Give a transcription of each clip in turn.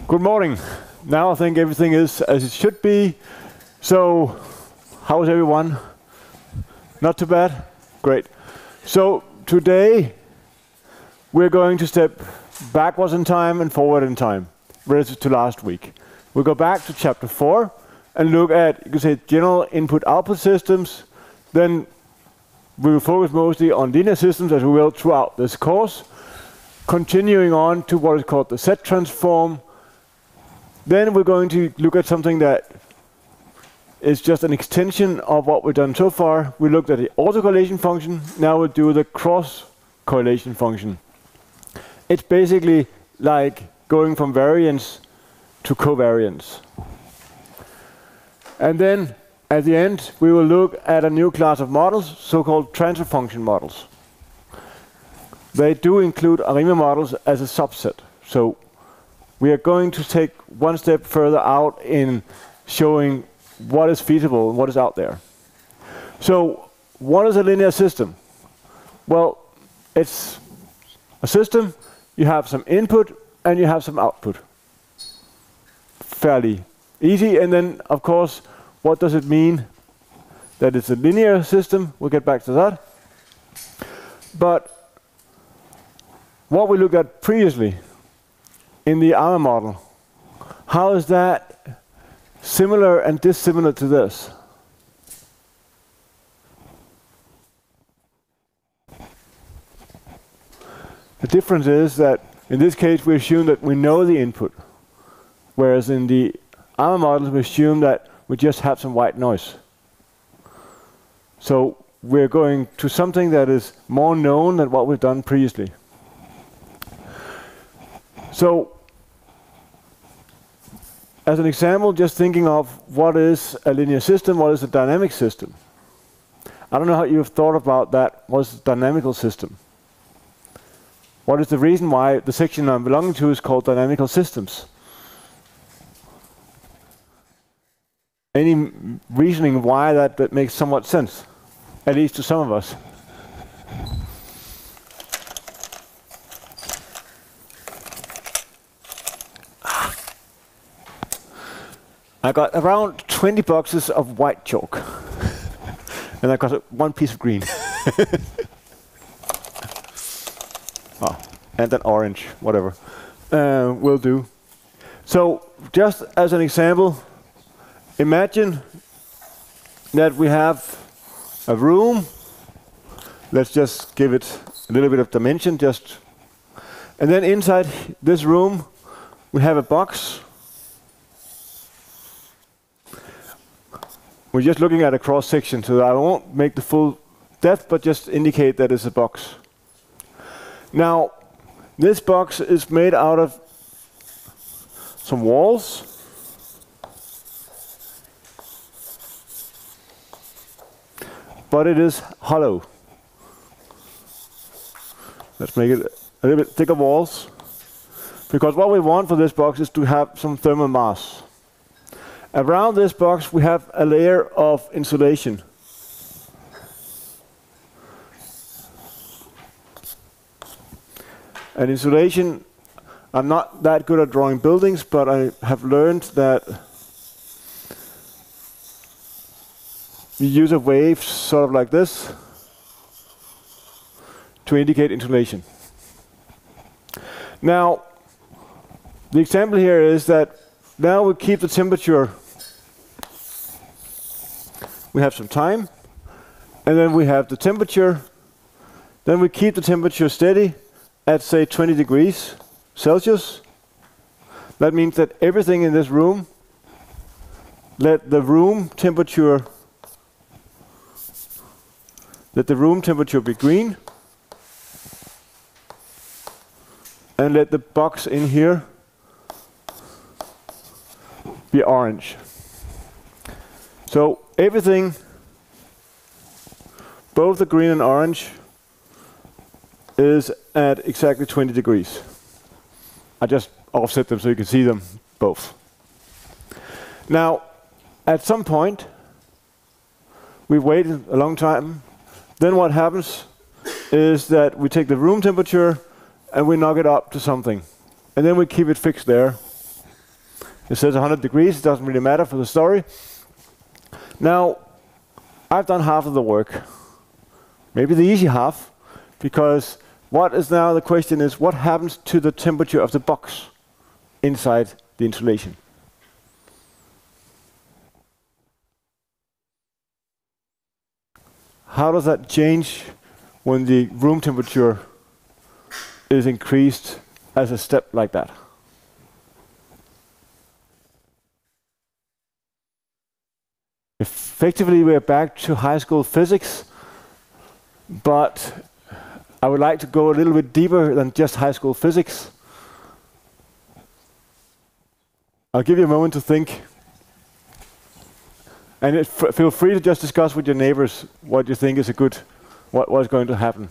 Good morning. Now I think everything is as it should be. So, how is everyone? Not too bad? Great. So, today we're going to step backwards in time and forward in time, relative to last week. We'll go back to chapter 4 and look at, you could say, general input-output systems. Then we will focus mostly on linear systems, as we will throughout this course, continuing on to what is called the set transform. Then we're going to look at something that is just an extension of what we've done so far. We looked at the autocorrelation function. Now we'll do the cross-correlation function. It's basically like going from variance to covariance. And then at the end, we will look at a new class of models, so-called transfer function models. They do include ARIMA models as a subset. So we are going to take one step further out in showing what is feasible and what is out there. So what is a linear system? Well, it's a system. You have some input and you have some output. Fairly easy. And then, of course, what does it mean that it's a linear system? We'll get back to that. But what we looked at previously in the ARMA model, how is that similar and dissimilar to this? The difference is that in this case we assume that we know the input, whereas in the ARMA models we assume that we just have some white noise. So we're going to something that is more known than what we've done previously. So, as an example, just thinking of what is a linear system, what is a dynamic system. I don't know how you've thought about that. What is a dynamical system? What is the reason why the section I'm belonging to is called dynamical systems? Any reasoning why that makes somewhat sense, at least to some of us? I got around 20 boxes of white chalk. And I got one piece of green. Oh, and an orange, whatever. Will do. So, just as an example, imagine that we have a room. Let's just give it a little bit of dimension, and then inside this room, we have a box. We're just looking at a cross section, so I won't make the full depth, but just indicate that it's a box. Now, this box is made out of some walls. But it is hollow. Let's make it a little bit thicker walls. Because what we want for this box is to have some thermal mass. Around this box we have a layer of insulation. And insulation, I'm not that good at drawing buildings, but I have learned that you use a wave sort of like this to indicate insulation. Now, the example here is that now we keep the temperature. We have some time, and then we have the temperature. Then we keep the temperature steady at, say, 20 degrees Celsius. That means that everything in this room, let the room temperature be green, and let the box in here be orange. So everything, both the green and orange, is at exactly 20 degrees. I just offset them so you can see them both. Now, at some point, we've waited a long time. Then what happens is that we take the room temperature and we knock it up to something. And then we keep it fixed there. It says 100 degrees, it doesn't really matter for the story. Now, I've done half of the work. Maybe the easy half, because what is now the question is, what happens to the temperature of the box inside the insulation? How does that change when the room temperature is increased as a step like that? Effectively, we're back to high school physics, but I would like to go a little bit deeper than just high school physics. I'll give you a moment to think. And feel free to just discuss with your neighbors what you think is a good, what is going to happen.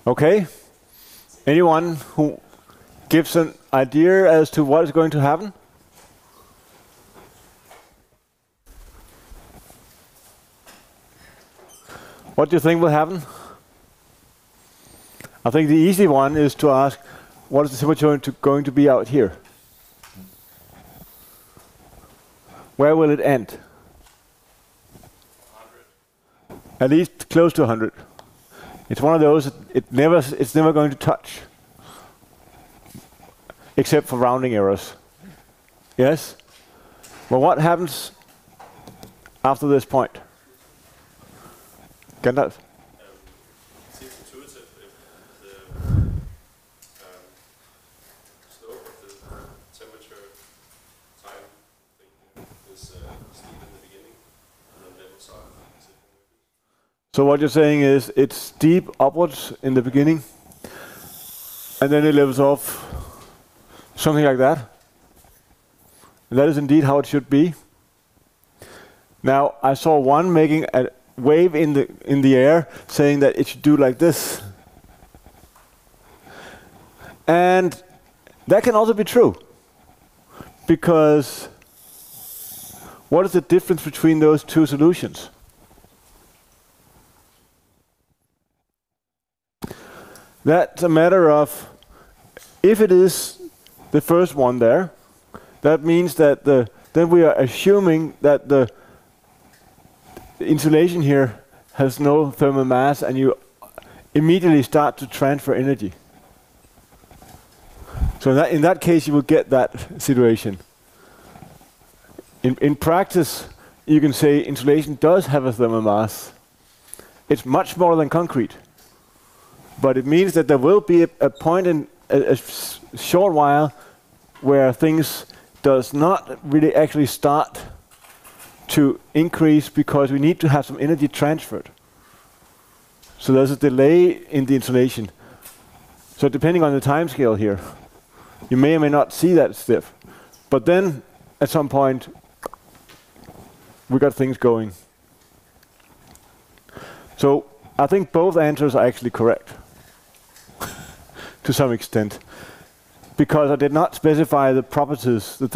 Okay, anyone who gives an idea as to what is going to happen? What do you think will happen? I think the easy one is to ask, what is the temperature going to be out here? Where will it end? 100. At least close to 100. It's one of those, it's never going to touch. Except for rounding errors. Yes? Well, what happens after this point? Gandalf? It seems intuitive if the slope of the temperature time thing is steep in the beginning, and then levels off. So what you're saying is it's steep upwards in the beginning, and then it levels off, something like that. And that is indeed how it should be. Now, I saw one making a wave in the air, saying that it should do like this. And that can also be true, because what is the difference between those two solutions? That's a matter of, if it is the first one there, that means that then we are assuming that the insulation here has no thermal mass, and you immediately start to transfer energy. So in that case, you will get that situation. In practice, you can say insulation does have a thermal mass. It's much smaller than concrete. But it means that there will be a point in a short while where things does not really actually start to increase, because we need to have some energy transferred. So there's a delay in the insulation. So depending on the time scale here, you may or may not see that step. But then at some point, we got things going. So I think both answers are actually correct. To some extent, because I did not specify the properties, the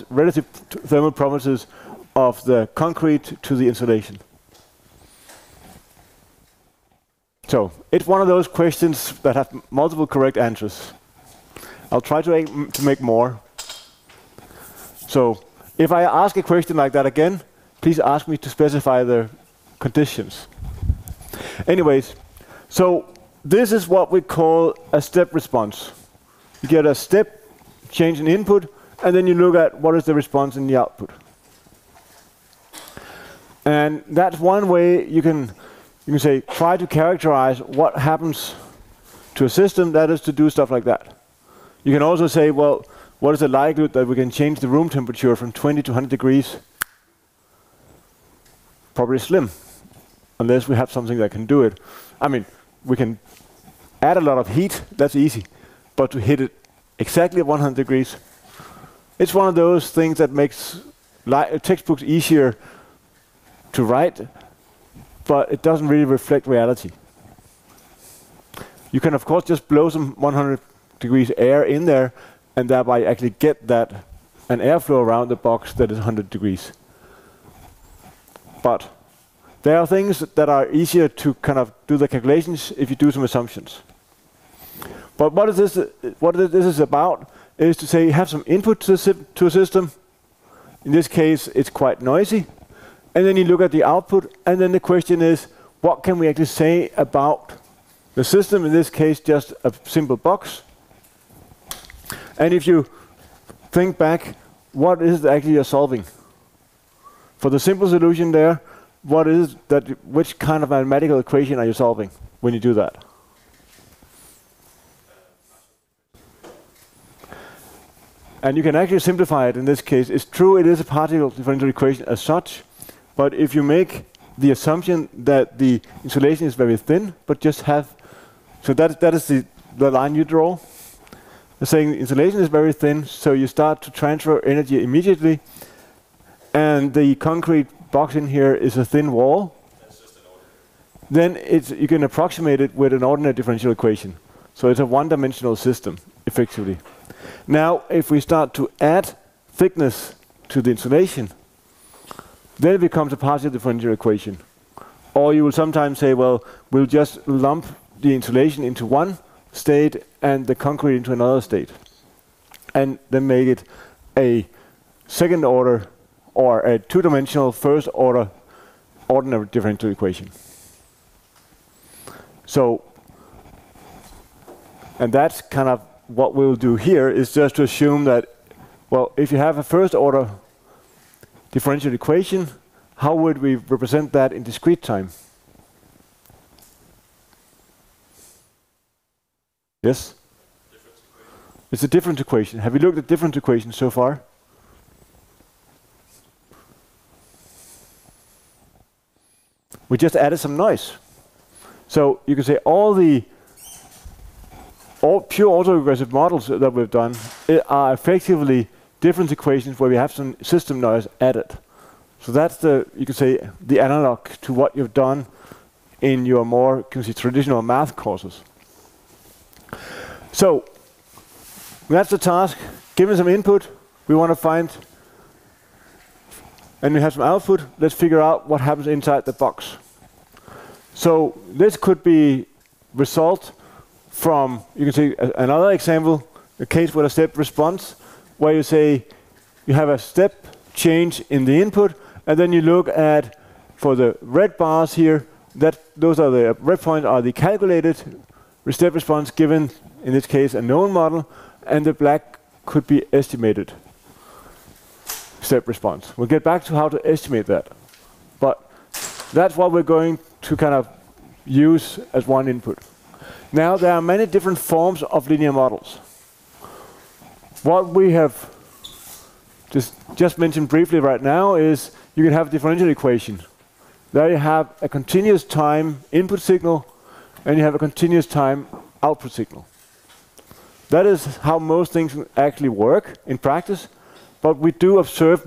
relative thermal properties of the concrete to the insulation. So it's one of those questions that have multiple correct answers. I'll try to make more. So if I ask a question like that again, please ask me to specify the conditions. Anyways, so this is what we call a step response. You get a step change in input, and then you look at what is the response in the output. And that's one way you can say, try to characterize what happens to a system, that is to do stuff like that. You can also say, well, what is the likelihood that we can change the room temperature from 20 to 100 degrees? Probably slim, unless we have something that can do it. I mean, we can add a lot of heat, that's easy. But to hit it exactly at 100 degrees, It's one of those things that makes textbooks easier to write, but it doesn't really reflect reality. You can, of course, just blow some 100 degrees air in there, and thereby actually get that an airflow around the box that is 100 degrees. But there are things that are easier to kind of do the calculations if you do some assumptions. But what this is about is to say you have some input to a system. In this case, it's quite noisy. And then you look at the output, and then the question is, what can we actually say about the system? In this case, just a simple box. And if you think back, what is it actually you're solving? For the simple solution there, what is that? Which kind of mathematical equation are you solving when you do that? And you can actually simplify it in this case. It's true, it is a particle differential equation as such, but if you make the assumption that the insulation is very thin, but just have, so that is the line you draw. They're saying the insulation is very thin, so you start to transfer energy immediately, and the concrete box in here is a thin wall. That's just an ordinary. Then you can approximate it with an ordinary differential equation. So it's a one-dimensional system, effectively. Now, if we start to add thickness to the insulation, then it becomes a partial differential equation. Or you will sometimes say, well, we'll just lump the insulation into one state and the concrete into another state, and then make it a second order or a two-dimensional first order ordinary differential equation. So, and that's kind of what we'll do here, is just to assume that, well, if you have a first order differential equation, how would we represent that in discrete time? Yes? It's a difference equation. Have you looked at difference equations so far? We just added some noise. So you can say all pure autoregressive models that we've done are effectively difference equations where we have some system noise added. So that's you can say, the analog to what you've done in your more, traditional math courses. So that's the task. Given some input, we want to find, and we have some output. Let's figure out what happens inside the box. So this could be result from, you can see another example, a case with a step response, where you say you have a step change in the input, and then you look at, for the red bars here, those are the red points are the calculated step response given, in this case, a known model, and the black could be estimated step response. We'll get back to how to estimate that. But that's what we're going to kind of use as one input. Now, there are many different forms of linear models. What we have just mentioned briefly right now is you can have a differential equation. There you have a continuous time input signal, and you have a continuous time output signal. That is how most things actually work in practice, but we do observe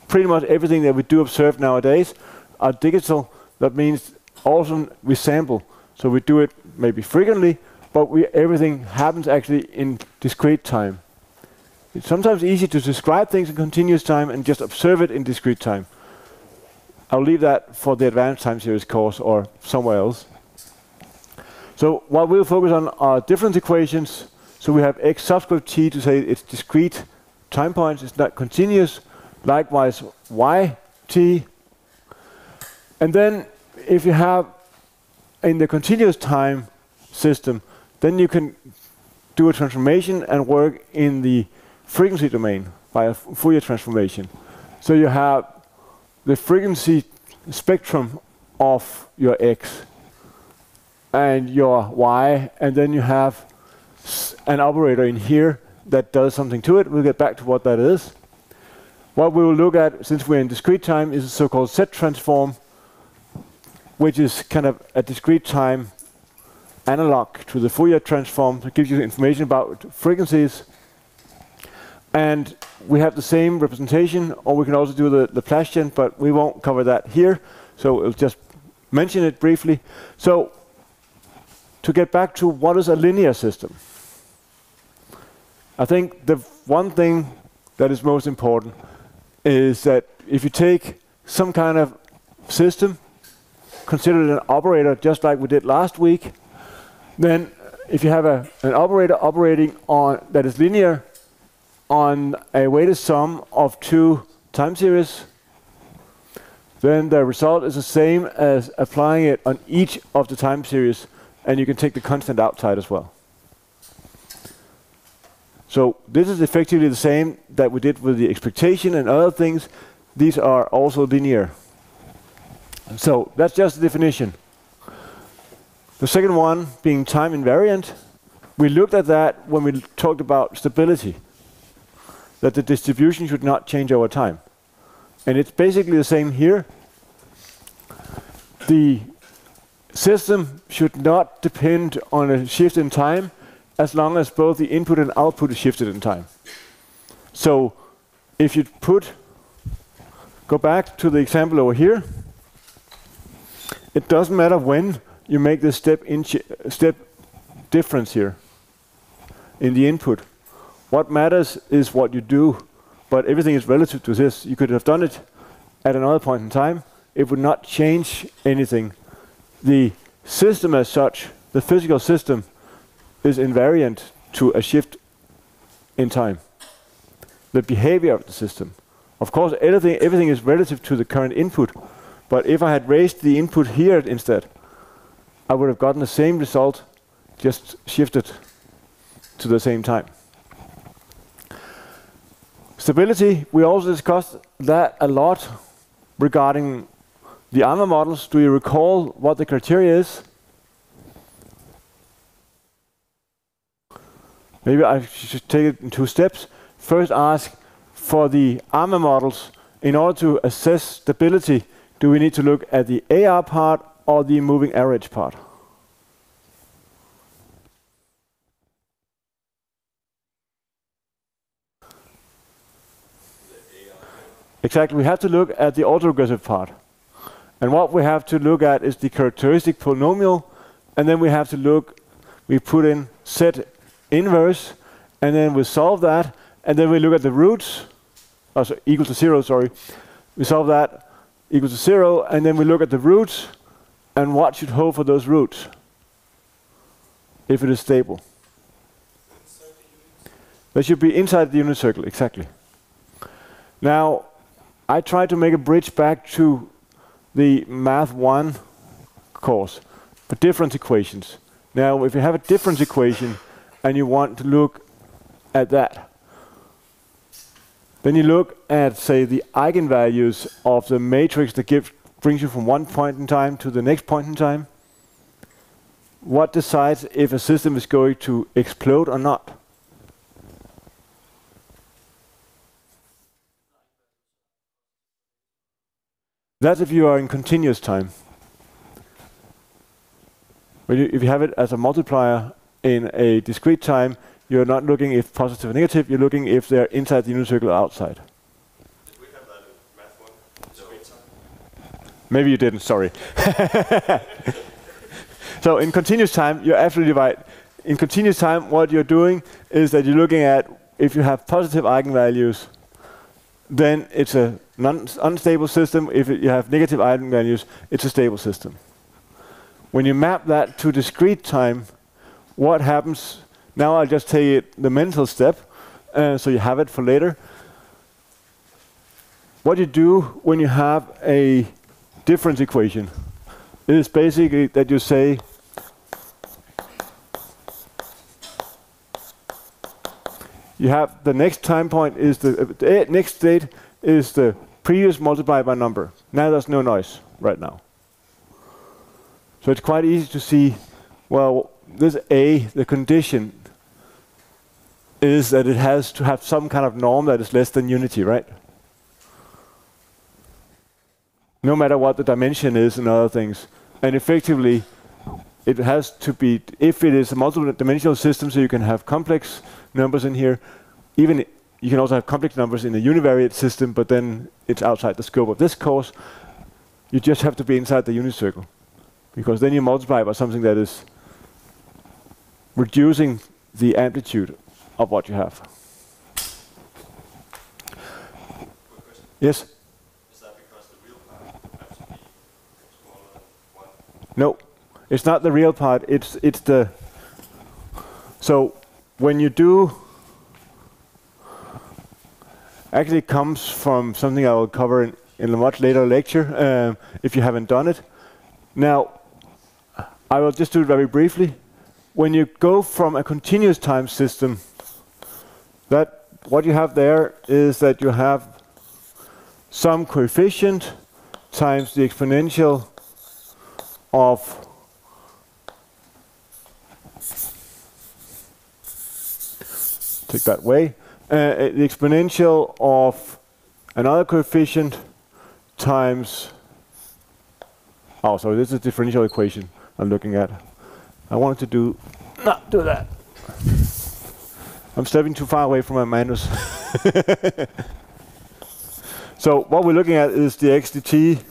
pretty much everything that we do observe nowadays are digital. That means also we sample. So we do it maybe frequently, but everything happens actually in discrete time. It's sometimes easy to describe things in continuous time and just observe it in discrete time. I'll leave that for the advanced time series course or somewhere else. So what we'll focus on are difference equations. So we have x subscript t to say it's discrete time points, it's not continuous. Likewise, y t. And then if you have in the continuous time system, then you can do a transformation and work in the frequency domain by a Fourier transformation. So you have the frequency spectrum of your x and your y, and then you have an operator in here that does something to it. We'll get back to what that is. What we will look at, since we're in discrete time, is a so-called set transform, which is kind of a discrete time analog to the Fourier transform. It gives you information about frequencies. And we have the same representation, or we can also do the Plastian, but we won't cover that here. So we'll just mention it briefly. So to get back to what is a linear system, I think the one thing that is most important is that if you take some kind of system, consider it an operator just like we did last week, then if you have an operator operating on that is linear on a weighted sum of two time series, then the result is the same as applying it on each of the time series, and you can take the constant outside as well. So this is effectively the same that we did with the expectation and other things. These are also linear. So that's just the definition. The second one being time invariant. We looked at that when we talked about stability, that the distribution should not change over time. And it's basically the same here. The system should not depend on a shift in time as long as both the input and output is shifted in time. So if you go back to the example over here, it doesn't matter when you make this step difference here in the input. What matters is what you do, but everything is relative to this. You could have done it at another point in time. It would not change anything. The system as such, the physical system, is invariant to a shift in time. The behavior of the system. Of course, everything is relative to the current input, but if I had raised the input here instead, I would have gotten the same result, just shifted to the same time. Stability, we also discussed that a lot regarding the ARMA models. Do you recall what the criteria is? Maybe I should take it in two steps. First ask for the ARMA models, in order to assess stability, do we need to look at the AR part or the moving average part? Exactly, we have to look at the autoregressive part. And what we have to look at is the characteristic polynomial, and then we have to look, we put in set inverse, and then we solve that, and then we look at the roots, equal to 0, sorry. We solve that equal to 0, and then we look at the roots, and what should hold for those roots, if it is stable. They should be inside the unit circle, exactly. Now, I tried to make a bridge back to the Math 1 course for difference equations. Now, if you have a difference equation and you want to look at that, then you look at, say, the eigenvalues of the matrix that brings you from one point in time to the next point in time. What decides if a system is going to explode or not? That's if you are in continuous time. If you have it as a multiplier in a discrete time, you're not looking if positive or negative, you're looking if they're inside the unit circle or outside. Did we have that in Math 1? Discrete time? Maybe you didn't, sorry. So in continuous time, you're absolutely right. In continuous time, what you're doing is that you're looking at if you have positive eigenvalues, then it's a unstable system. If you have negative eigenvalues, it's a stable system. When you map that to discrete time, what happens? Now I'll just take the mental step, so you have it for later. What you do when you have a difference equation is basically that you say, you have the next time point is the next state is the previous multiplied by number. Now there's no noise right now. So it's quite easy to see, well, this A, the condition is that it has to have some kind of norm that is less than unity, right? No matter what the dimension is and other things. And effectively, it has to be, if it is a multiple dimensional system, so you can have complex numbers in here, even you can also have complex numbers in a univariate system, but then it's outside the scope of this course. You just have to be inside the unit circle, because then you multiply by something that is reducing the amplitude of what you have. Quick question. Yes? Is that because the real part has to be smaller than 1? No, it's not the real part. It's the. So when you do, actually it comes from something I will cover in a much later lecture, if you haven't done it. Now, I will just do it very briefly. When you go from a continuous time system, that what you have there is that you have some coefficient times the exponential of take that way, the exponential of another coefficient times, oh, so this is a differential equation I'm looking at. I wanted to not do that. I'm stepping too far away from my manus. So what we're looking at is the x dt,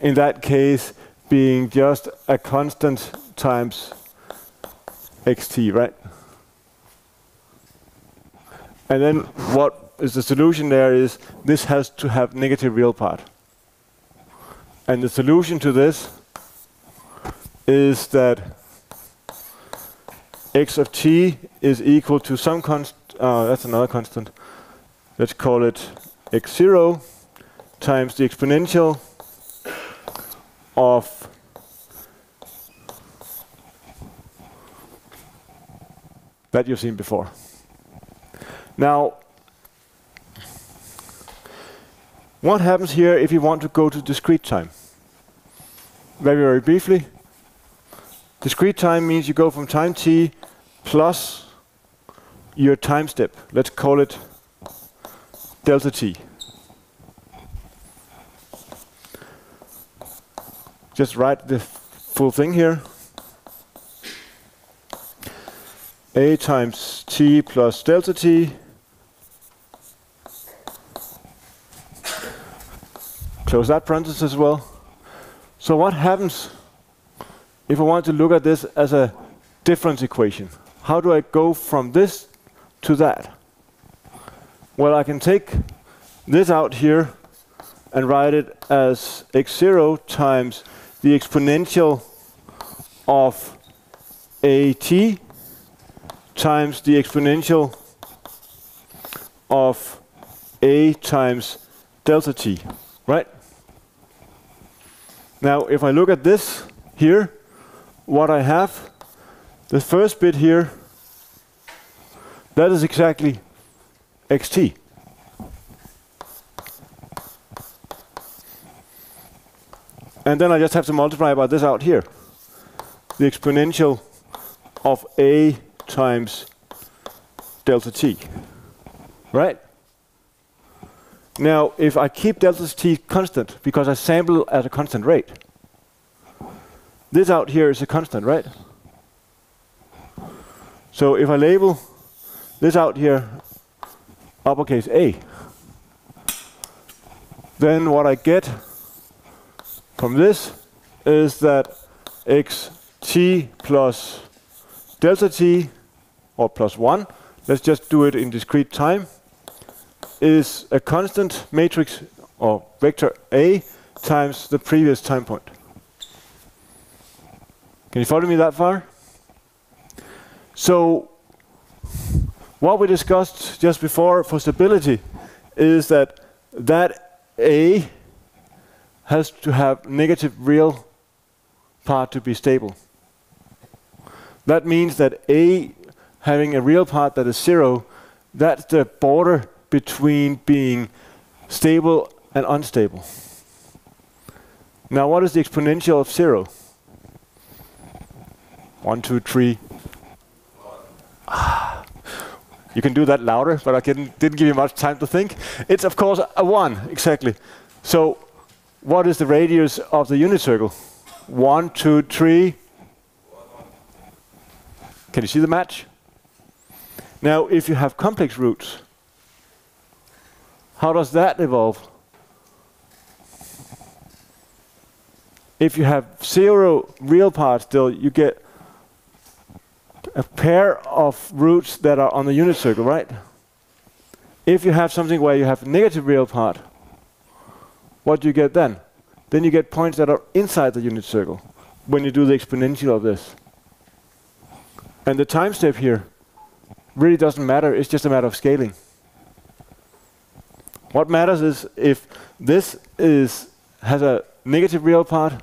in that case being just a constant times xt, right? And then what is the solution there is this has to have negative real part. And the solution to this is that x of t is equal to some constant, that's another constant, let's call it x0 times the exponential of that you've seen before. Now, what happens here if you want to go to discrete time? Very, very briefly. Discrete time means you go from time t plus your time step. Let's call it delta t. Just write the full thing here. A times t plus delta t close that parenthesis as well. So what happens if I want to look at this as a difference equation? How do I go from this to that? Well, I can take this out here and write it as x0 times the exponential of at times the exponential of a times delta t, right? Now, if I look at this here, what I have, the first bit here, that is exactly xt. And then I just have to multiply by this out here, the exponential of a times delta t, right? Now, if I keep delta t constant, because I sample at a constant rate, this out here is a constant, right? So if I label this out here uppercase A, then what I get from this is that xt plus delta t, or plus 1, let's just do it in discrete time, is a constant matrix or vector A times the previous time point. Can you follow me that far? So what we discussed just before for stability is that A has to have negative real part to be stable. That means that A having a real part that is 0, that's the border between being stable and unstable. Now, what is the exponential of 0? 1, 2, 3. You can do that louder, but I didn't give you much time to think. It's, of course, a 1, exactly. So, what is the radius of the unit circle? 1, 2, 3. Can you see the match? Now, if you have complex roots, how does that evolve? If you have 0 real parts still, you get a pair of roots that are on the unit circle, right? If you have something where you have negative real part, what do you get then? Then you get points that are inside the unit circle when you do the exponential of this. And the time step here really doesn't matter, it's just a matter of scaling. What matters is if this has a negative real part,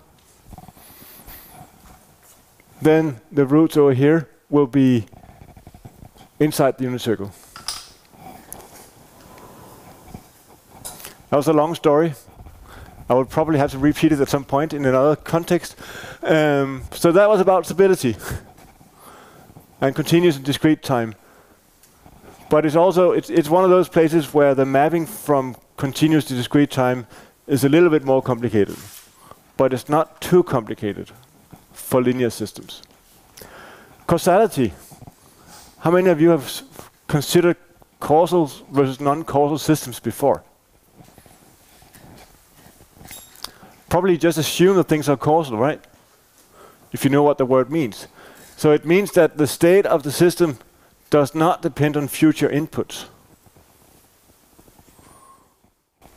then the roots over here will be inside the unit circle. That was a long story. I would probably have to repeat it at some point in another context. So that was about stability and continuous and discrete time. But it's also it's one of those places where the mapping from continuous to discrete time is a little bit more complicated, but it's not too complicated for linear systems. Causality. How many of you have considered causal versus non-causal systems before? Probably just assume that things are causal, right? If you know what the word means. So it means that the state of the system does not depend on future inputs.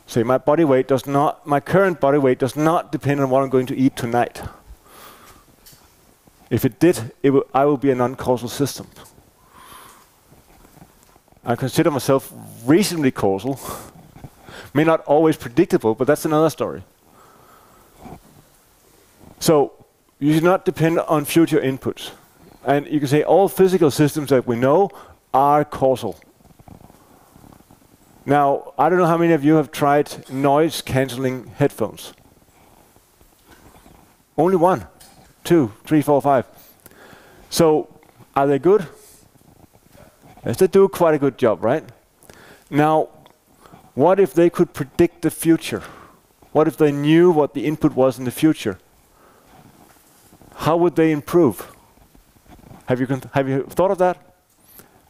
Say my body weight does not, my current body weight does not depend on what I'm going to eat tonight. If it did, I will be a non-causal system. I consider myself reasonably causal. May not always predictable, but that's another story. So you should not depend on future inputs. And you can say all physical systems that we know are causal. Now, I don't know how many of you have tried noise-canceling headphones. Only 1, 2, 3, 4, 5. So, are they good? Yes, they do quite a good job, right? Now, what if they could predict the future? What if they knew what the input was in the future? How would they improve? Have you thought of that?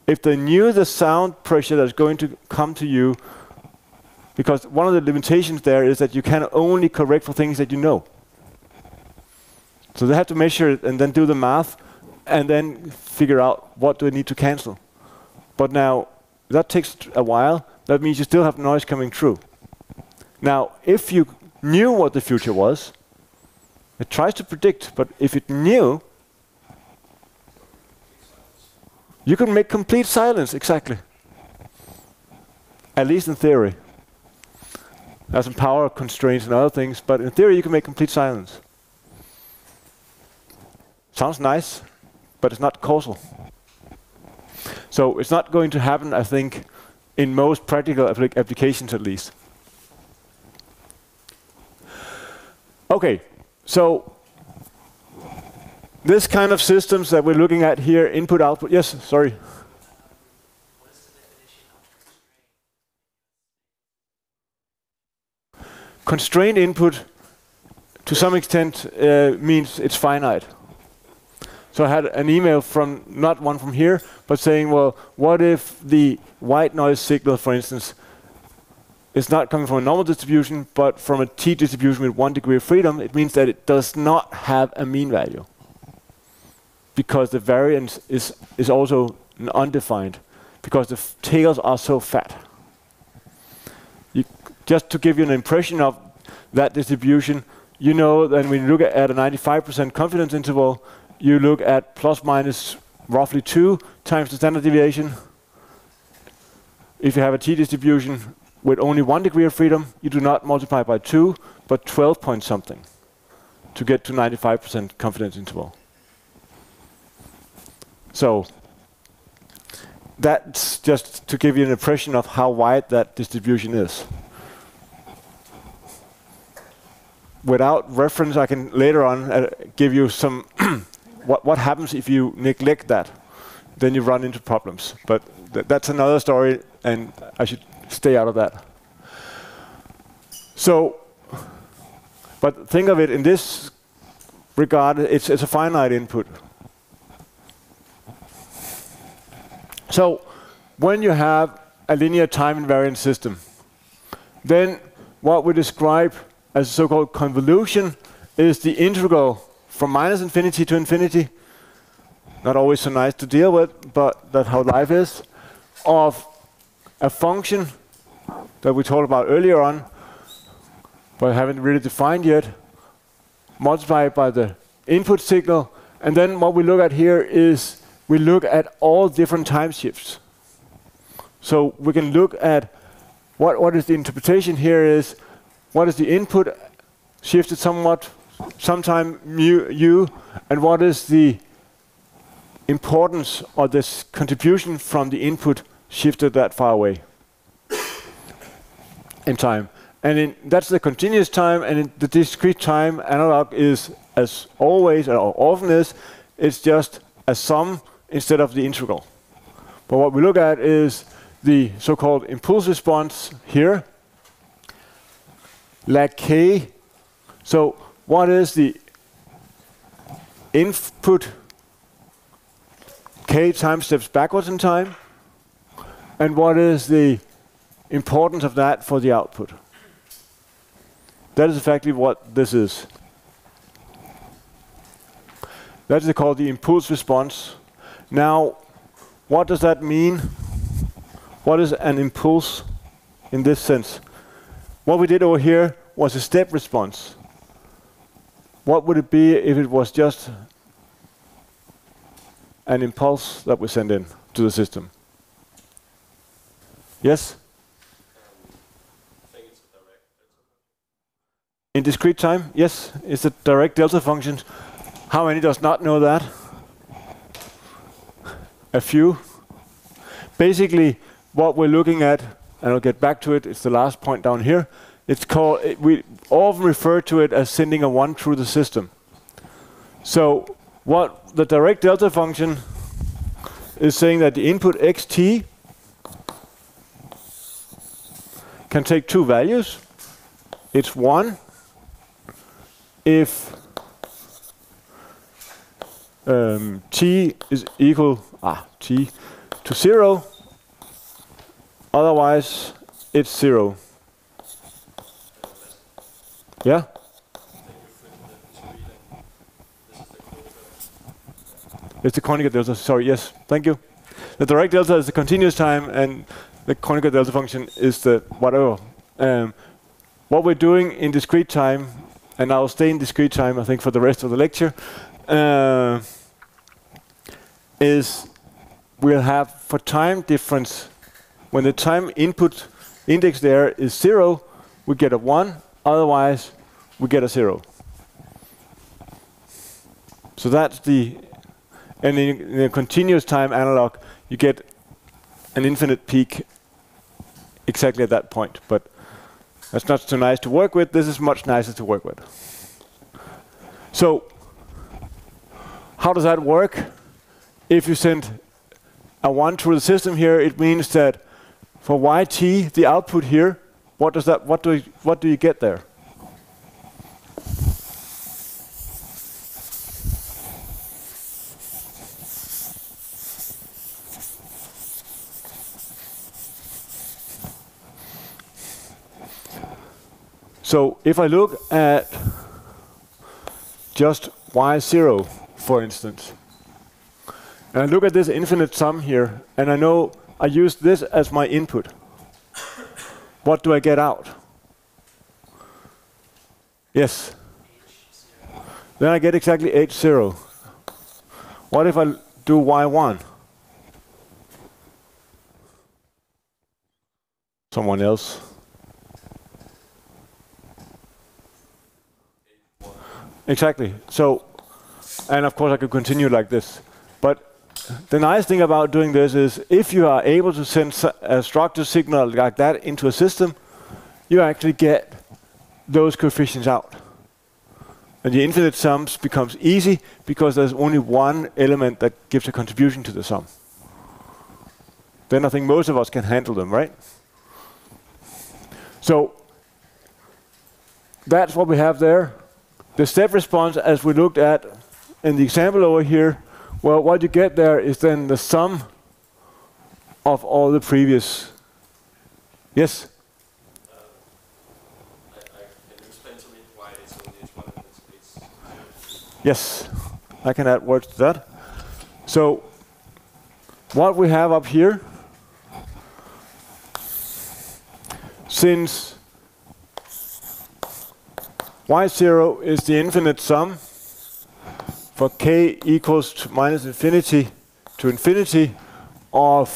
If they knew the sound pressure that's going to come to you, because one of the limitations there is that you can only correct for things that you know. So they have to measure it and then do the math and then figure out what do I need to cancel. But now, that takes a while. That means you still have noise coming through. Now, if you knew what the future was, it tries to predict, but if it knew, you can make complete silence, exactly. At least in theory. There's some power constraints and other things, but in theory you can make complete silence. Sounds nice, but it's not causal. So it's not going to happen, I think, in most practical applications at least. Okay, so this kind of systems that we're looking at here, input, output, yes, sorry. What is the definition of constraint? Constrained input, to some extent, means it's finite. So I had an email from, not one from here, but saying, well, what if the white noise signal, for instance, is not coming from a normal distribution, but from a t-distribution with 1 degree of freedom? It means that it does not have a mean value, because the variance is also undefined, because the tails are so fat. Just to give you an impression of that distribution, you know that when you look at a 95% confidence interval, you look at plus minus roughly 2 times the standard deviation. If you have a t-distribution with only 1 degree of freedom, you do not multiply by 2, but 12 point something to get to 95% confidence interval. So that's just to give you an impression of how wide that distribution is. Without reference, I can later on give you some what happens if you neglect that. Then you run into problems. But that's another story, and I should stay out of that. So, but think of it in this regard, it's a finite input. So when you have a linear time invariant system, then what we describe as a so-called convolution is the integral from minus infinity to infinity, not always so nice to deal with, but that's how life is, of a function that we talked about earlier on, but haven't really defined yet, multiplied by the input signal. And then what we look at here is we look at all different time shifts. So we can look at what is the interpretation here is, what is the input shifted somewhat, sometime u, and what is the importance or this contribution from the input shifted that far away in time. And that's the continuous time, and in the discrete time analog is, as always or often is, it's just a sum instead of the integral. But what we look at is the so-called impulse response here, lag k. So what is the input k time steps backwards in time, and what is the importance of that for the output? That is effectively what this is. That is called the impulse response. Now, what does that mean? What is an impulse in this sense? What we did over here was a step response. What would it be if it was just an impulse that we send in to the system? Yes? I think it's a direct delta. In discrete time, yes, it's a direct delta function. How many does not know that? A few. Basically, what we're looking at, and I'll get back to it, it's the last point down here. It's called, we often refer to it as sending a 1 through the system. So what the direct delta function is saying that the input xt can take two values. It's 1 if t is equal t to 0. Otherwise, it's 0. Yeah? It's the Kronecker delta. Sorry, yes. Thank you. The direct delta is the continuous time, and the Kronecker delta function is the whatever. What we're doing in discrete time, and I'll stay in discrete time, I think, for the rest of the lecture, is we'll have for time difference, when the time input index there is 0, we get a 1, otherwise we get a 0. So that's the, and in a continuous time analog, you get an infinite peak exactly at that point, but that's not so nice to work with. This is much nicer to work with. So how does that work? If you send a 1 through the system here, it means that for yt, the output here, what does that? What do you get there? So if I look at just y0, for instance, and I look at this infinite sum here, and I know I use this as my input. What do I get out? Yes. Then I get exactly h0. What if I do y1? Someone else? Exactly. So, and of course I could continue like this. But the nice thing about doing this is if you are able to send a structure signal like that into a system, you actually get those coefficients out. And the infinite sums becomes easy because there's only one element that gives a contribution to the sum. Then I think most of us can handle them, right? So that's what we have there. The step response, as we looked at in the example over here, well, what you get there is then the sum of all the previous. Yes? Can you explain to me why it's only h1 and it's 0? Yes, I can add words to that. So what we have up here, since y0 is the infinite sum for k equals to minus infinity to infinity of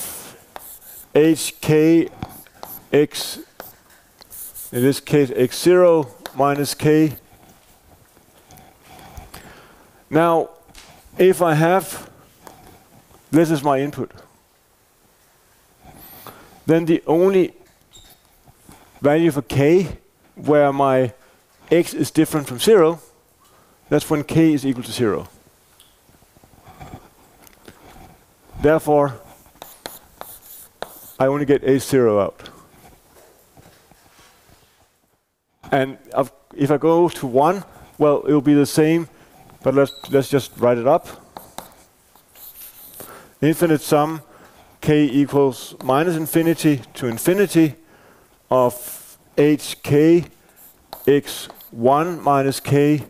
hk x, in this case x0 minus k. Now, if I have, this is my input, then the only value for k where my x is different from 0, that's when k is equal to 0. Therefore, I only get a0 out. And if I go to 1, well, it will be the same, but let's just write it up. Infinite sum k equals minus infinity to infinity of hk x1 minus k.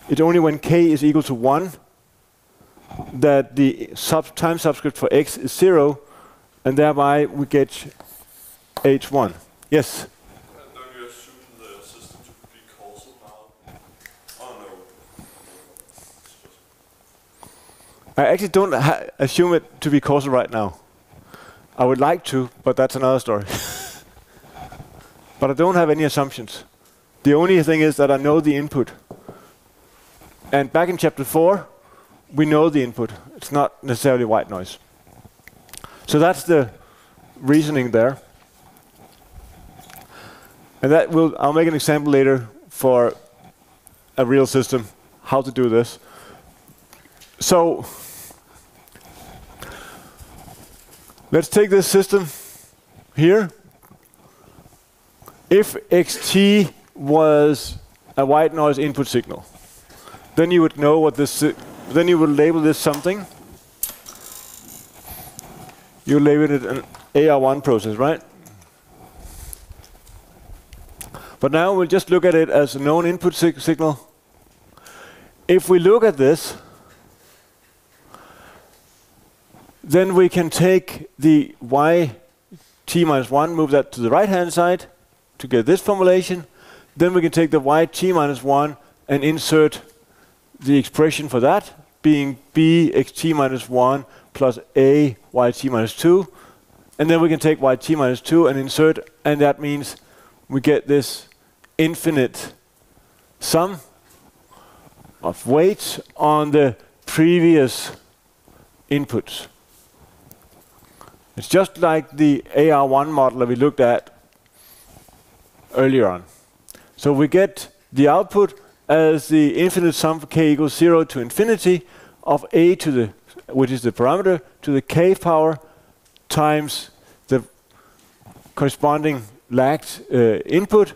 It's only when k is equal to 1 that the time subscript for x is 0, and thereby we get h1. Yes? Don't you assume the system to be causal now? Oh no. I actually don't assume it to be causal right now. I would like to, but that's another story. But I don't have any assumptions. The only thing is that I know the input. And back in chapter 4, we know the input. It's not necessarily white noise. So that's the reasoning there. And that I'll make an example later for a real system, how to do this. So let's take this system here. If xt was a white noise input signal, then you would know what this, then you would label this something. You label it an AR1 process, right? But now we'll just look at it as a known input signal. If we look at this, then we can take the yt minus 1, move that to the right-hand side to get this formulation. Then we can take the yt minus 1 and insert the expression for that, being b xt minus 1 plus a yt minus 2. And then we can take yt minus 2 and insert, and that means we get this infinite sum of weights on the previous inputs. It's just like the AR1 model that we looked at earlier on. So we get the output as the infinite sum for k equals 0 to infinity of a to the, which is the parameter, to the k power times the corresponding lagged input.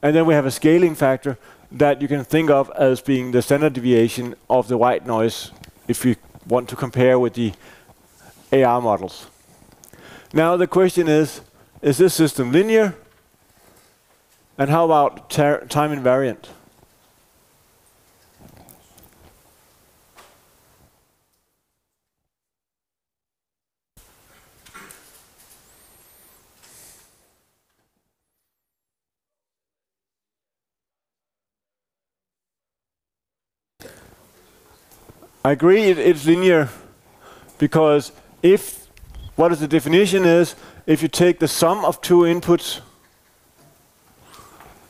And then we have a scaling factor that you can think of as being the standard deviation of the white noise if you want to compare with the AR models. Now the question is this system linear? And how about time invariant? I agree it's linear, because if, what is the definition is, if you take the sum of two inputs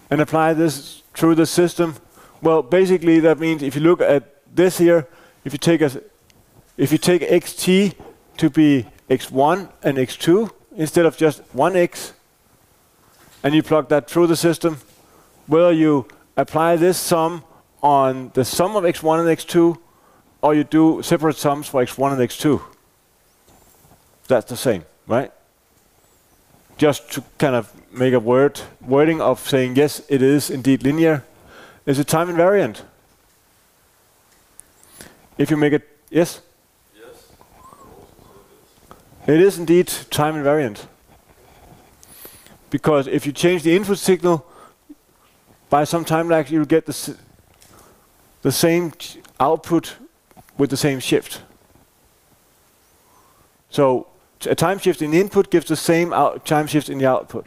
and apply this through the system, well, basically that means if you look at this here, if you take xt to be x1 and x2 instead of just 1x, and you plug that through the system, whether you apply this sum on the sum of x1 and x2, or you do separate sums for x1 and x2, that's the same, right? Just to kind of make a wording of saying, yes, it is indeed linear. Is it time invariant? If you make it, yes? Yes. It is indeed time invariant. Because if you change the input signal by some time lag, you'll get the same output with the same shift. So a time shift in the input gives the same time shift in the output.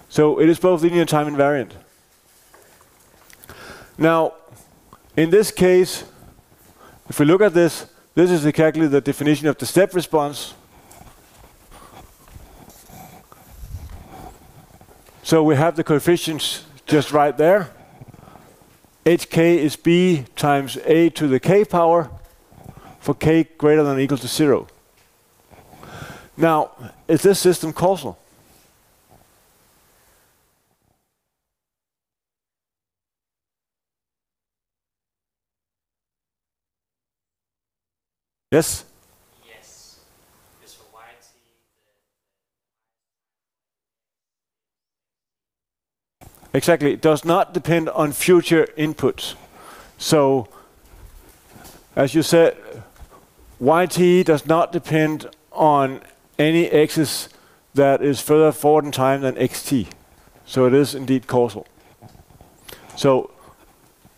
So it is both linear and time invariant. Now, in this case, if we look at this, this is exactly the definition of the step response. So we have the coefficients just right there. hk is b times a to the k power for k greater than or equal to 0. Now, is this system causal? Yes? Yes. Because for YT, Exactly. It does not depend on future inputs. So, as you said, yt does not depend on any x's that is further forward in time than xt. So it is indeed causal. So,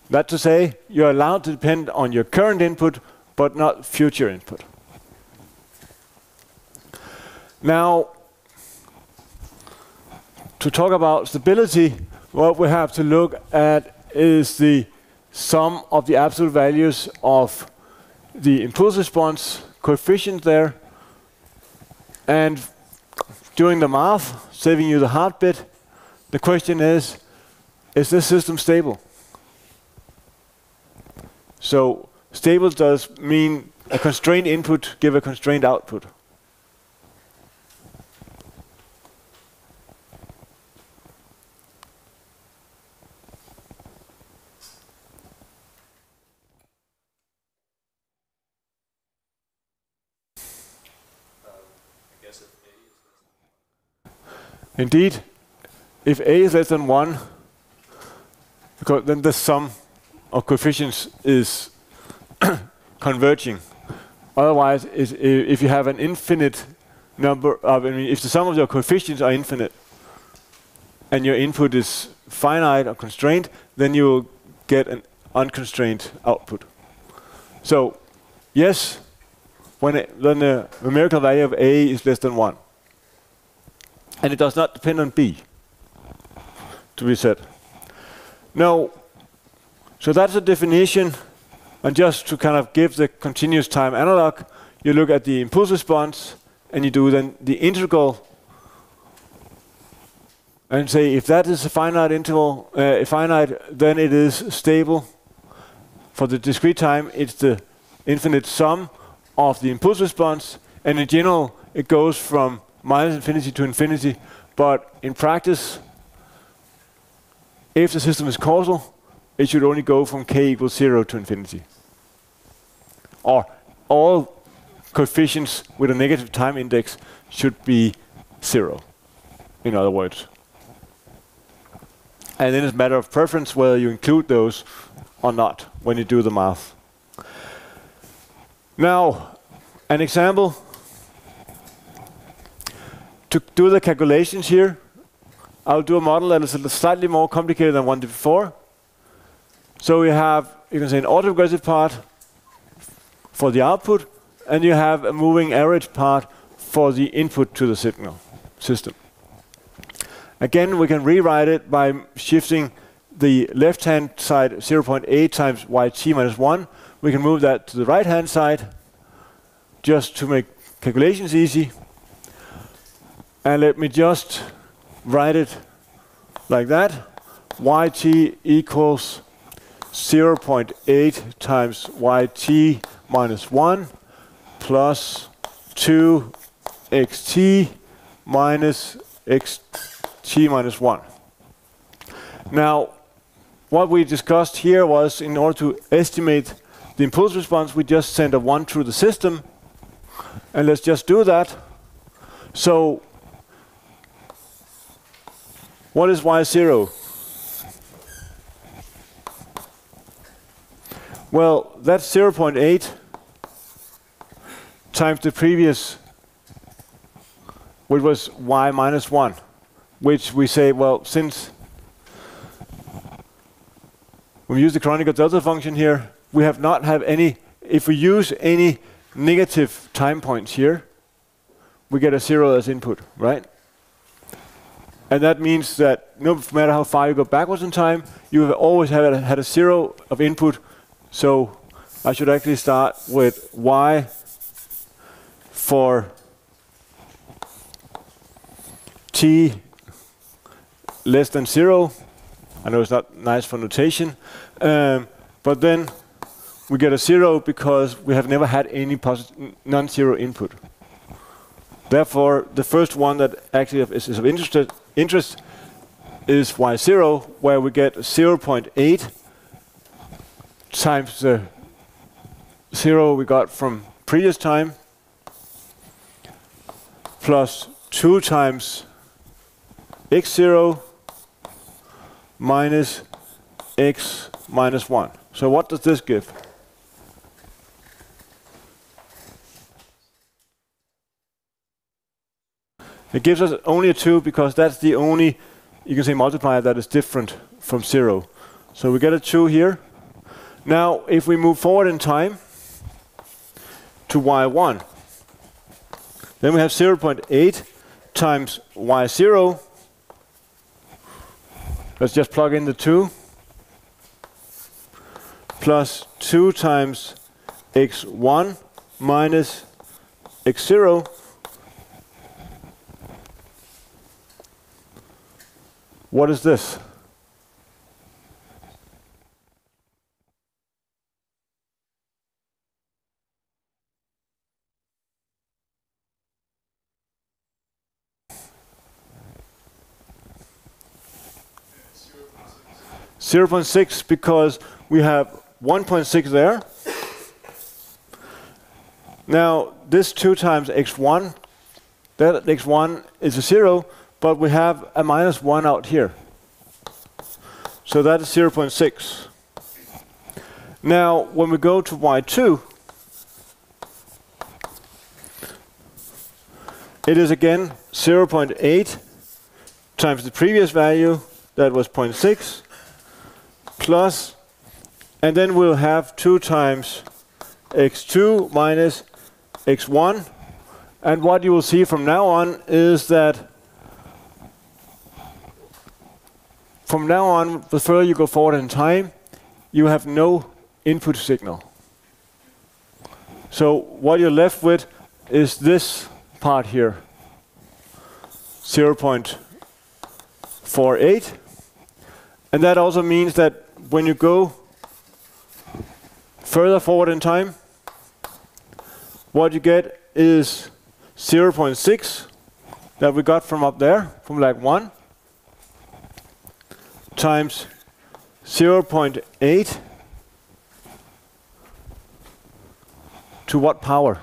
that to say, you're allowed to depend on your current input, but not future input. Now, to talk about stability, what we have to look at is the sum of the absolute values of the impulse response coefficient there. And doing the math, saving you the hard bit, the question is this system stable? So stable does mean a constrained input give a constrained output. I guess if A is less Indeed, if a is less than 1, because then the sum of coefficients is converging. Otherwise, if you have an infinite number of, if the sum of your coefficients are infinite and your input is finite or constrained, then you will get an unconstrained output. So, yes, when the numerical value of a is less than 1. And it does not depend on b, to be said. No, so that's the definition. And just to kind of give the continuous time analog, you look at the impulse response, and you do then the integral, and say if that is a finite interval, finite, then it is stable. For the discrete time, it's the infinite sum of the impulse response, and in general, it goes from minus infinity to infinity. But in practice, if the system is causal, it should only go from k equals 0 to infinity. Or all coefficients with a negative time index should be 0, in other words. And then it's a matter of preference whether you include those or not when you do the math. Now, an example. To do the calculations here, I'll do a model that is slightly more complicated than one before. So we have, you can say, an autoregressive part for the output, and you have a moving average part for the input to the signal system. Again, we can rewrite it by shifting the left-hand side 0.8 times yt minus 1. We can move that to the right-hand side just to make calculations easy. And let me just write it like that. Yt equals 0.8 times yt minus 1 plus 2 xt minus xt minus 1. Now, what we discussed here was, in order to estimate the impulse response, we just send a 1 through the system. And let's just do that. So, what is y0? Well, that's 0.8 times the previous, which was y minus 1, which we say, well, since we use the canonical delta function here, we have not have any, if we use any negative time points here, we get a 0 as input, right? And that means that no matter how far you go backwards in time, you have always had a 0 of input. So I should actually start with y for t less than 0. I know it's not nice for notation, but then we get a 0 because we have never had any non-zero input. Therefore, the first one that actually is of interest is y0, where we get 0.8 times the 0 we got from previous time, plus 2 times x0 minus x minus 1. So what does this give? It gives us only a 2 because that's the only, you can say, multiplier that is different from 0. So we get a 2 here. Now, if we move forward in time to y1, then we have 0.8 times y0. Let's just plug in the 2. Plus 2 times x1 minus x0. What is this? Zero 0.6 because we have 1.6 there. Now this 2 times x1, that x1 is a 0, but we have a minus 1 out here. So that is 0.6. Now when we go to y2, it is again 0.8 times the previous value, that was 0.6, plus, and then we'll have 2 times x2 minus x1. And what you will see from now on is that from now on, the further you go forward in time, you have no input signal. So what you're left with is this part here, 0.48. And that also means that when you go further forward in time, what you get is 0.6 that we got from up there, from lag 1, times 0.8 to what power?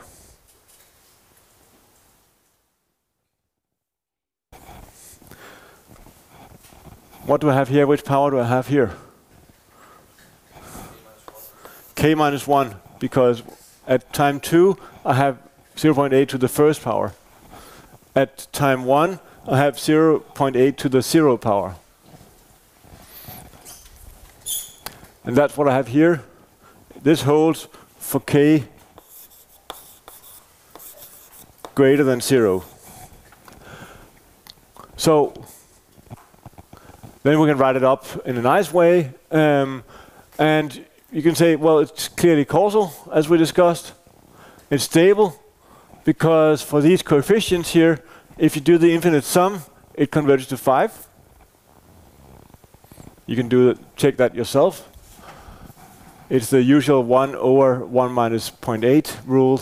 What do I have here? Which power do I have here? K minus 1, because at time 2 I have 0.8 to the first power. At time 1 I have 0.8 to the 0 power. And that's what I have here. This holds for k greater than 0. So then we can write it up in a nice way. And you can say, well, it's clearly causal, as we discussed. It's stable, because for these coefficients here, if you do the infinite sum, it converges to 5. You can check that yourself. It's the usual 1 over 1 minus 0.8 rule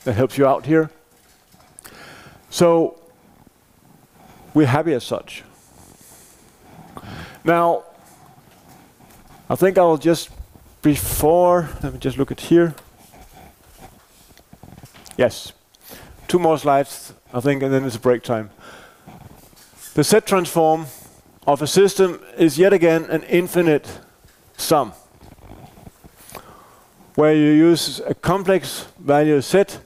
that helps you out here. So we're happy as such. Now, I think I will just, let me just look at here. Yes, 2 more slides, I think, and then it's a break time. The set transform of a system is yet again an infinite sum. where you use a complex value set.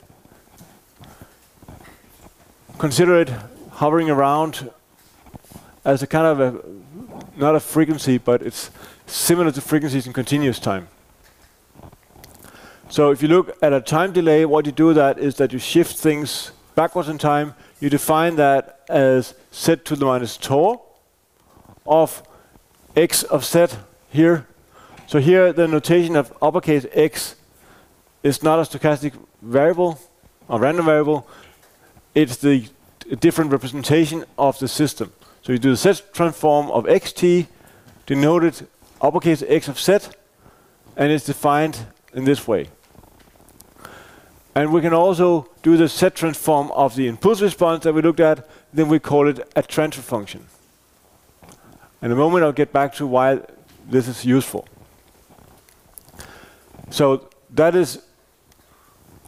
Consider it hovering around as a kind of a, not a frequency, but it's similar to frequencies in continuous time. So if you look at a time delay, what you do that is that you shift things backwards in time. You define that as z to the minus tau of x of z here. So here the notation of uppercase x is not a stochastic variable or random variable. It's the different representation of the system. So you do the z transform of xt denoted uppercase x of z, and it's defined in this way. And we can also do the z transform of the impulse response that we looked at, then we call it a transfer function. In a moment I'll get back to why this is useful. So that is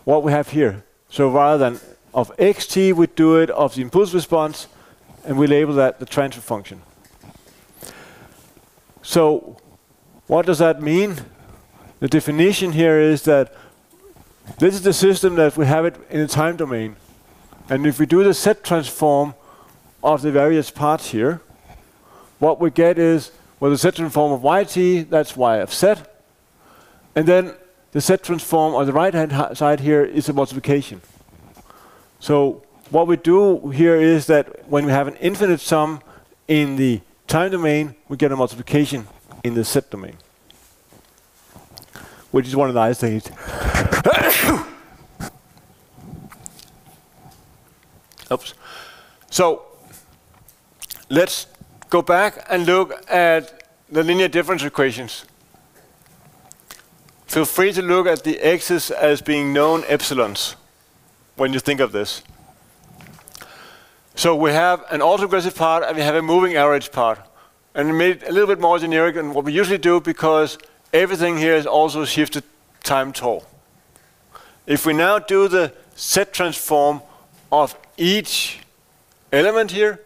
what we have here. So rather than of xt, we do it of the impulse response, and we label that the transfer function. So what does that mean? The definition here is that this is the system that we have it in a time domain. And if we do the z transform of the various parts here, what we get is, well, the z transform of yt, that's y of z. And then the z transform on the right-hand side here is a multiplication. So what we do here is that when we have an infinite sum in the time domain, we get a multiplication in the z domain, which is one of the nice things. Oops. So let's go back and look at the linear difference equations. Feel free to look at the x's as being known epsilons when you think of this. So we have an autoregressive part and we have a moving average part. And we made it a little bit more generic than what we usually do because everything here is also shifted time tau. If we now do the z transform of each element here,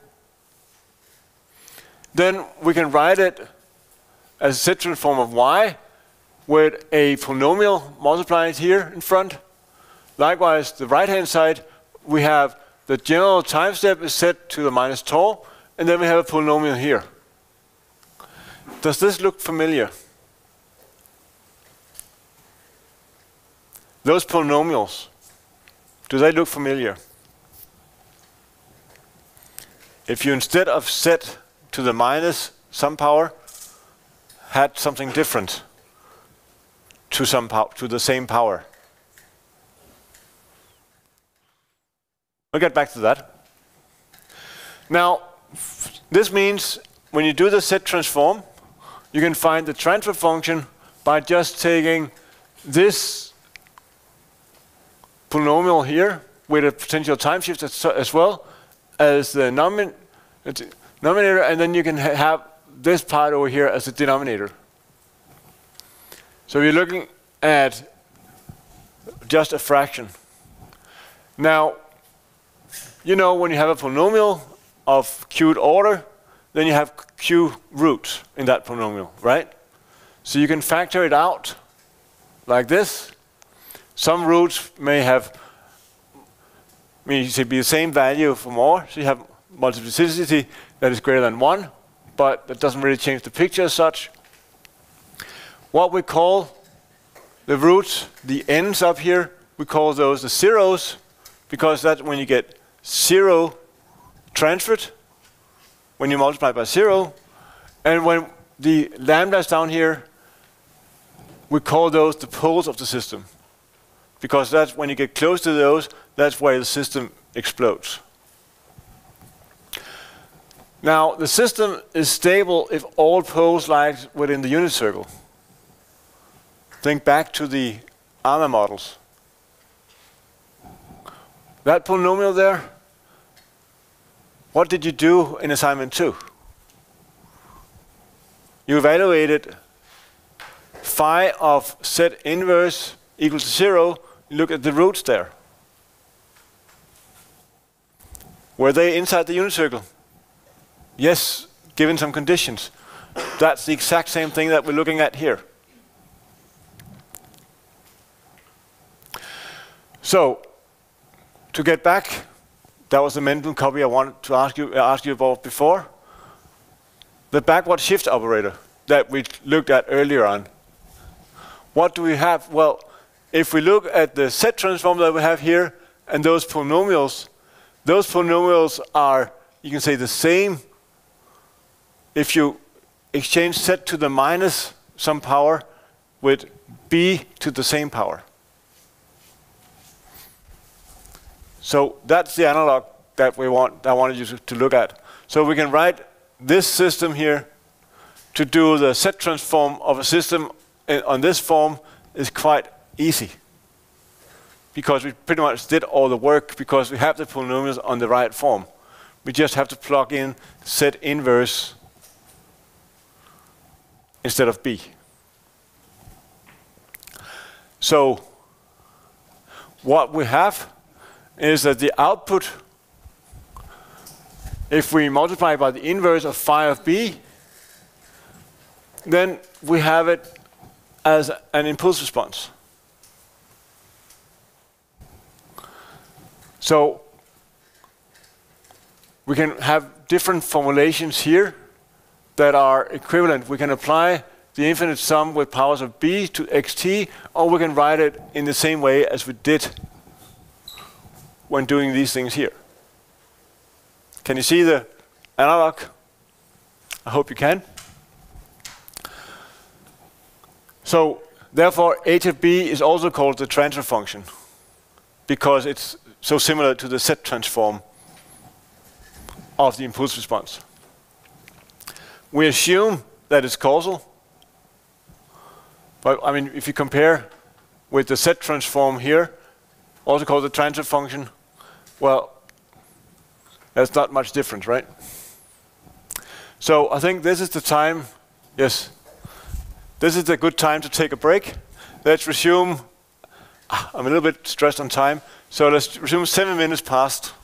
then we can write it as z transform of y with a polynomial multiplied here in front. Likewise, the right-hand side, we have the general time step is set to the minus tau, and then we have a polynomial here. Does this look familiar? Those polynomials, do they look familiar? If you instead of set to the minus some power had something different to the same power. We'll get back to that. Now, this means when you do the z transform, you can find the transfer function by just taking this polynomial here with a potential time shift as well as the denominator, and then you can have this part over here as the denominator. So you're looking at just a fraction. Now, you know when you have a polynomial of q'd order, then you have q roots in that polynomial, right? So you can factor it out like this. Some roots may be the same value for more, so you have multiplicity that is greater than 1, but that doesn't really change the picture as such. What we call the roots, the ends up here, we call those the zeros, because that's when you get 0 transferred, when you multiply by 0. And when the lambdas down here, we call those the poles of the system, because that's when you get close to those, that's where the system explodes. Now, the system is stable if all poles lie within the unit circle. Think back to the AMA models. That polynomial there, what did you do in assignment 2? You evaluated phi of z inverse equals to 0. You look at the roots there. Were they inside the unit circle? Yes, given some conditions. That's the exact same thing that we're looking at here. So, to get back, that was the mental copy I wanted to ask you about before. The backward shift operator that we looked at earlier on. What do we have? Well, if we look at the set transform that we have here and those polynomials are, you can say, the same if you exchange z to the minus some power with b to the same power. So that's the analog that I wanted you to look at. So we can write this system here to do the set transform of a system on this form is quite easy, because we pretty much did all the work because we have the polynomials on the right form. We just have to plug in z inverse instead of b. So what we have is that the output, if we multiply by the inverse of phi of b, then we have it as an impulse response. So we can have different formulations here that are equivalent. We can apply the infinite sum with powers of b to xt, or we can write it in the same way as we did when doing these things here. Can you see the analog? I hope you can. So therefore, h of b is also called the transfer function, because it's so similar to the set transform of the impulse response. We assume that it's causal. But I mean, if you compare with the set transform here, also called the transfer function, well, there's not much difference, right? So I think this is the time, yes, this is a good time to take a break. Let's resume. I'm a little bit stressed on time, so let's resume 7 minutes past.